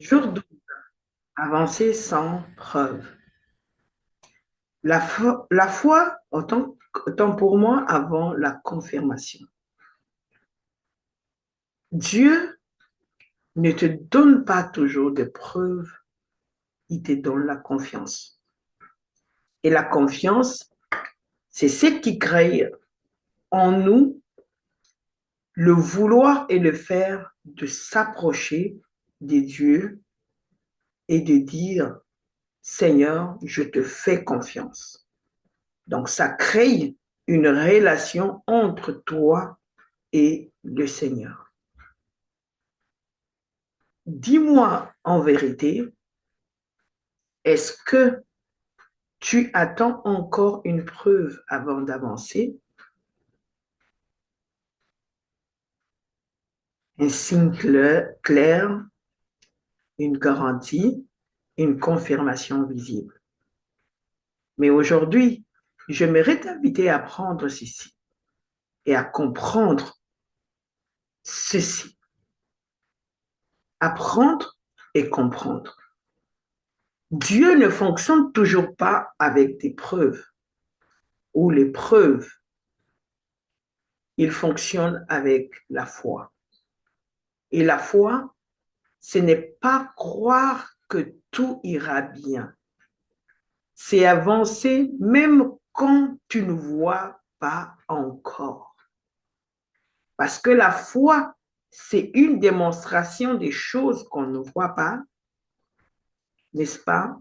Jour 12, avancer sans preuve. La foi autant pour moi avant la confirmation. Dieu ne te donne pas toujours de preuves, il te donne la confiance. Et la confiance, c'est ce qui crée en nous le vouloir et le faire de s'approcher de Dieu et de dire, Seigneur, je te fais confiance. Donc, ça crée une relation entre toi et le Seigneur. Dis-moi en vérité, est-ce que tu attends encore une preuve avant d'avancer? Un signe clair, une garantie, une confirmation visible. Mais aujourd'hui, j'aimerais t'inviter à prendre ceci et à comprendre ceci. Apprendre et comprendre. Dieu ne fonctionne toujours pas avec des preuves ou les preuves. Il fonctionne avec la foi. Et la foi, ce n'est pas croire que tout ira bien. C'est avancer même quand tu ne vois pas encore. Parce que la foi, c'est une démonstration des choses qu'on ne voit pas, n'est-ce pas?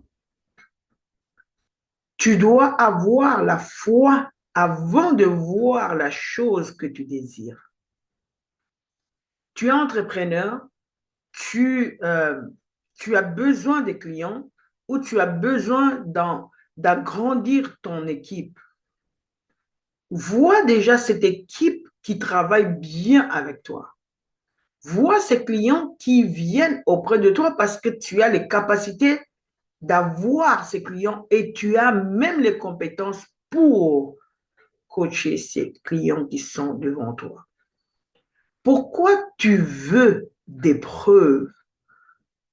Tu dois avoir la foi avant de voir la chose que tu désires. Tu es entrepreneur, tu as besoin de clients ou tu as besoin d'agrandir ton équipe. Vois déjà cette équipe qui travaille bien avec toi. Vois ces clients qui viennent auprès de toi parce que tu as les capacités d'avoir ces clients et tu as même les compétences pour coacher ces clients qui sont devant toi. Pourquoi tu veux des preuves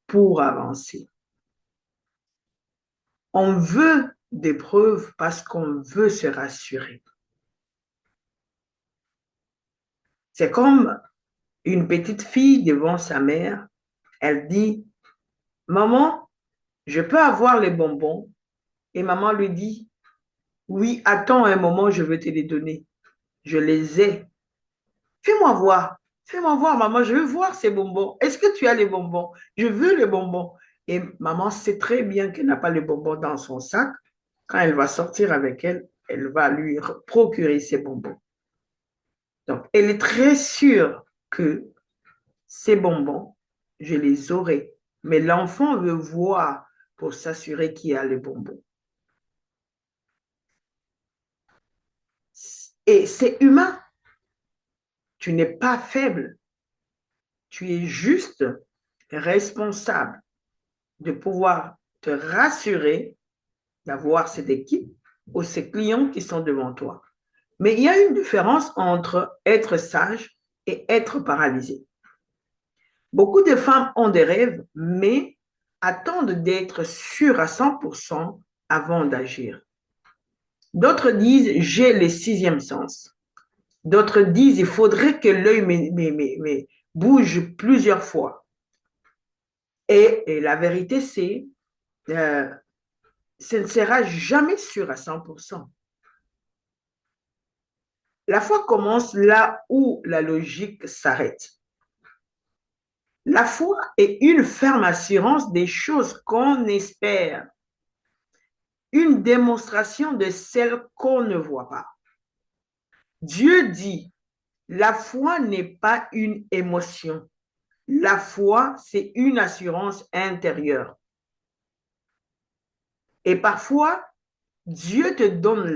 pour avancer? On veut des preuves parce qu'on veut se rassurer. C'est comme une petite fille devant sa mère. Elle dit, maman, je peux avoir les bonbons? Et maman lui dit, oui, attends un moment, je vais te les donner. Je les ai. Fais-moi voir. Fais-moi voir, maman, je veux voir ces bonbons. Est-ce que tu as les bonbons? Je veux les bonbons. Et maman sait très bien qu'elle n'a pas les bonbons dans son sac. Quand elle va sortir avec elle, elle va lui procurer ces bonbons. Donc, elle est très sûre que ces bonbons, je les aurai. Mais l'enfant veut voir pour s'assurer qu'il y a les bonbons. Et c'est humain. Tu n'es pas faible. Tu es juste responsable de pouvoir te rassurer d'avoir cette équipe ou ces clients qui sont devant toi. Mais il y a une différence entre être sage et être paralysé. Beaucoup de femmes ont des rêves, mais attendent d'être sûres à 100% avant d'agir. D'autres disent, j'ai le sixième sens. D'autres disent, il faudrait que l'œil bouge plusieurs fois. Et la vérité, c'est, ce ne sera jamais sûr à 100%. La foi commence là où la logique s'arrête. La foi est une ferme assurance des choses qu'on espère, une démonstration de celles qu'on ne voit pas. Dieu dit, la foi n'est pas une émotion. La foi, c'est une assurance intérieure. Et parfois, Dieu te donne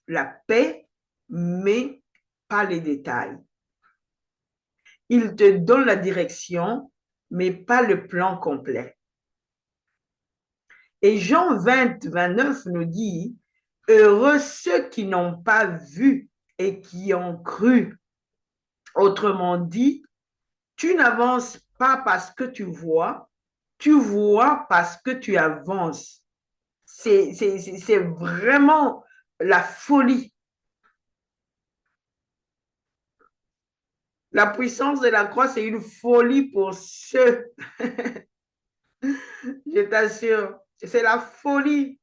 la paix, mais pas les détails. Il te donne la direction, mais pas le plan complet. Et Jean 20, 29 nous dit, heureux ceux qui n'ont pas vu et qui ont cru. Autrement dit, tu n'avances pas parce que tu vois, Tu vois parce que tu avances. C'est vraiment la folie. La puissance de la croix, c'est une folie pour ceux, je t'assure. C'est la folie,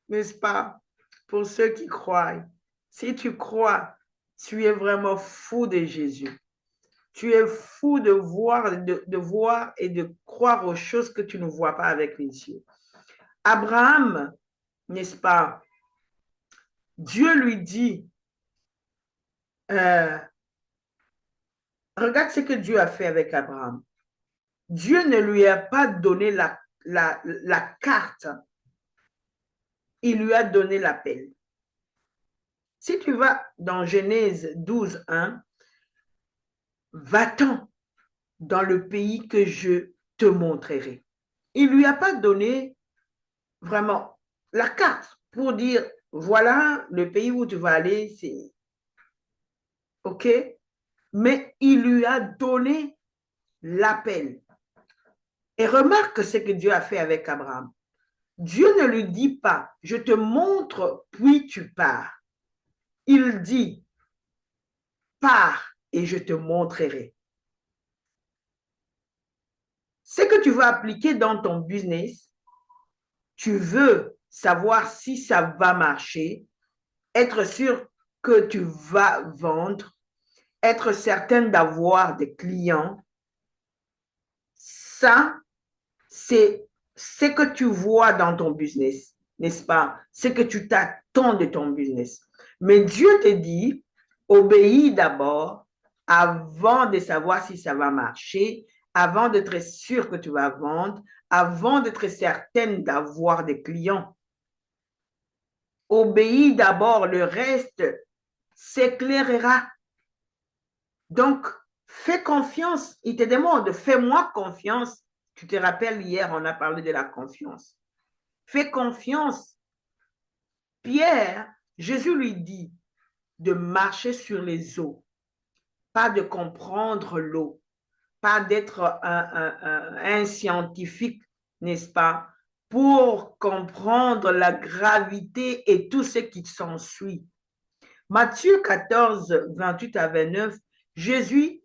n'est-ce pas, pour ceux qui croient. Si tu crois, tu es vraiment fou de Jésus. Tu es fou de voir et de croire aux choses que tu ne vois pas avec les yeux. Abraham, n'est-ce pas, Dieu lui dit, euh, regarde ce que Dieu a fait avec Abraham. Dieu ne lui a pas donné la carte, il lui a donné l'appel. Si tu vas dans Genèse 12, 1, va-t'en dans le pays que je te montrerai. Il ne lui a pas donné vraiment la carte pour dire, voilà le pays où tu vas aller, c'est OK, mais il lui a donné l'appel. Et remarque ce que Dieu a fait avec Abraham. Dieu ne lui dit pas, je te montre, puis tu pars. Il dit, pars et je te montrerai. Ce que tu vas appliquer dans ton business, tu veux savoir si ça va marcher, être sûr que tu vas vendre, être certain d'avoir des clients. Ça, c'est ce que tu vois dans ton business, n'est-ce pas? Ce que tu t'attends de ton business. Mais Dieu te dit, obéis d'abord avant de savoir si ça va marcher, avant d'être sûr que tu vas vendre, avant d'être certaine d'avoir des clients. Obéis d'abord, le reste s'éclairera. Donc, fais confiance. Il te demande, fais-moi confiance. Tu te rappelles, hier, on a parlé de la confiance. Fais confiance. Pierre, Jésus lui dit de marcher sur les eaux, pas de comprendre l'eau, pas d'être un scientifique, n'est-ce pas, pour comprendre la gravité et tout ce qui s'ensuit. Matthieu 14, 28 à 29, Jésus,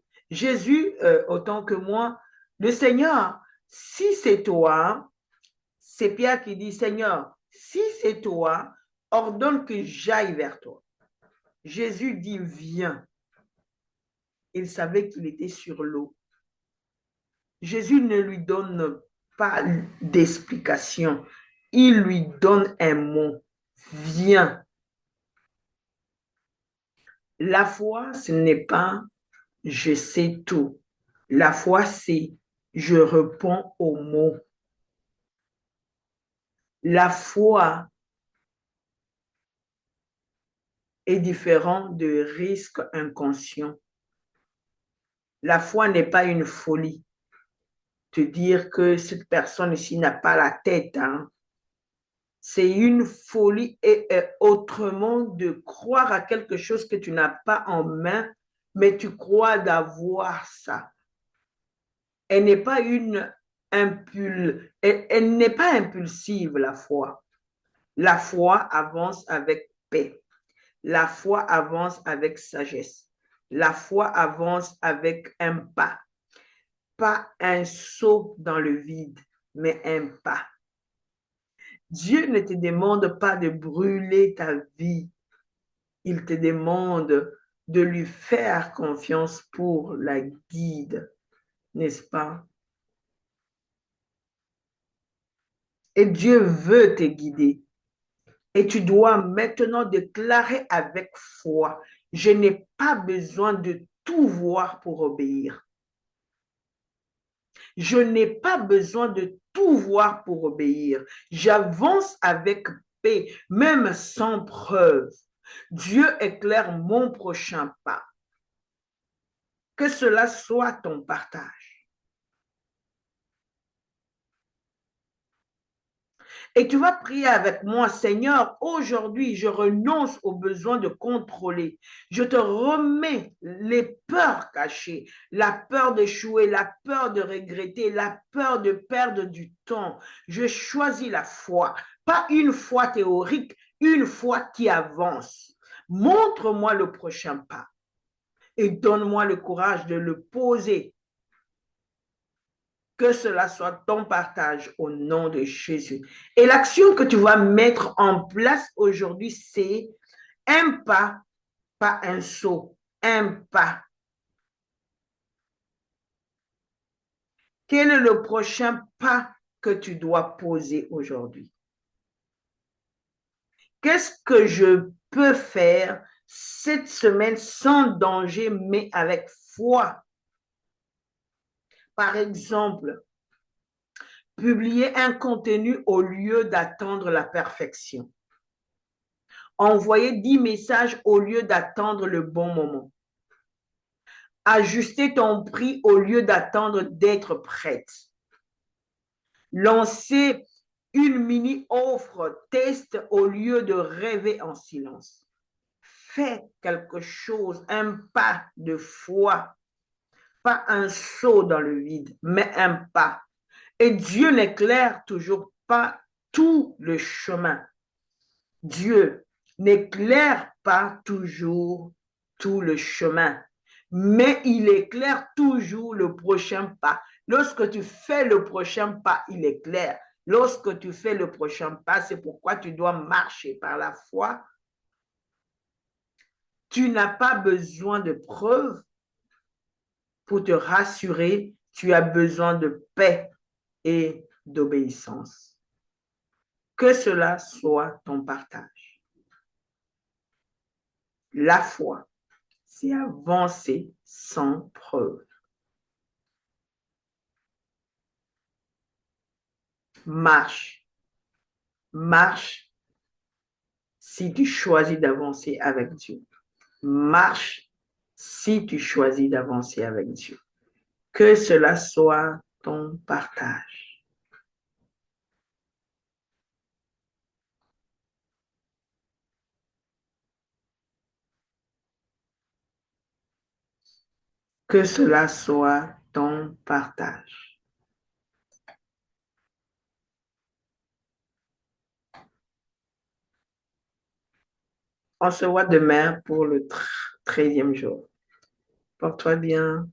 autant que moi, le Seigneur, si c'est toi, c'est Pierre qui dit, Seigneur, si c'est toi, ordonne que j'aille vers toi. Jésus dit, viens. Il savait qu'il était sur l'eau. Jésus ne lui donne pas d'explication. Il lui donne un mot, viens. La foi, ce n'est pas je sais tout. La foi, c'est je réponds aux mots. La foi est différente de risque inconscient. La foi n'est pas une folie. Te dire que cette personne ici n'a pas la tête. Hein. C'est une folie et autrement de croire à quelque chose que tu n'as pas en main, mais tu crois d'avoir ça. Elle n'est pas elle n'est pas impulsive, la foi. La foi avance avec paix. La foi avance avec sagesse. La foi avance avec un pas. Pas un saut dans le vide, mais un pas. Dieu ne te demande pas de brûler ta vie. Il te demande de lui faire confiance pour la guide, n'est-ce pas? Et Dieu veut te guider. Et tu dois maintenant déclarer avec foi, je n'ai pas besoin de tout voir pour obéir. Je n'ai pas besoin de tout voir pour obéir. J'avance avec paix, même sans preuve. Dieu éclaire mon prochain pas. Que cela soit ton partage. Et tu vas prier avec moi, Seigneur, aujourd'hui, je renonce au besoin de contrôler. Je te remets les peurs cachées, la peur d'échouer, la peur de regretter, la peur de perdre du temps. Je choisis la foi, pas une foi théorique, une foi qui avance. Montre-moi le prochain pas et donne-moi le courage de le poser. Que cela soit ton partage au nom de Jésus. Et l'action que tu vas mettre en place aujourd'hui, c'est un pas un saut, un pas. Quel est le prochain pas que tu dois poser aujourd'hui? Qu'est-ce que je peux faire cette semaine sans danger, mais avec foi? Par exemple, publier un contenu au lieu d'attendre la perfection. Envoyer 10 messages au lieu d'attendre le bon moment. Ajuster ton prix au lieu d'attendre d'être prête. Lancer une mini-offre test au lieu de rêver en silence. Fais quelque chose, un pas de foi, pas un saut dans le vide, mais un pas. Et Dieu n'éclaire toujours pas tout le chemin. Dieu n'éclaire pas toujours tout le chemin, mais il éclaire toujours le prochain pas. Lorsque tu fais le prochain pas, il éclaire. Lorsque tu fais le prochain pas, c'est pourquoi tu dois marcher par la foi. Tu n'as pas besoin de preuves pour te rassurer. Tu as besoin de paix et d'obéissance. Que cela soit ton partage. La foi, c'est avancer sans preuve. Marche. Marche si tu choisis d'avancer avec Dieu. Marche si tu choisis d'avancer avec Dieu. Que cela soit ton partage. Que cela soit ton partage. On se voit demain pour le 13e jour. Porte-toi bien.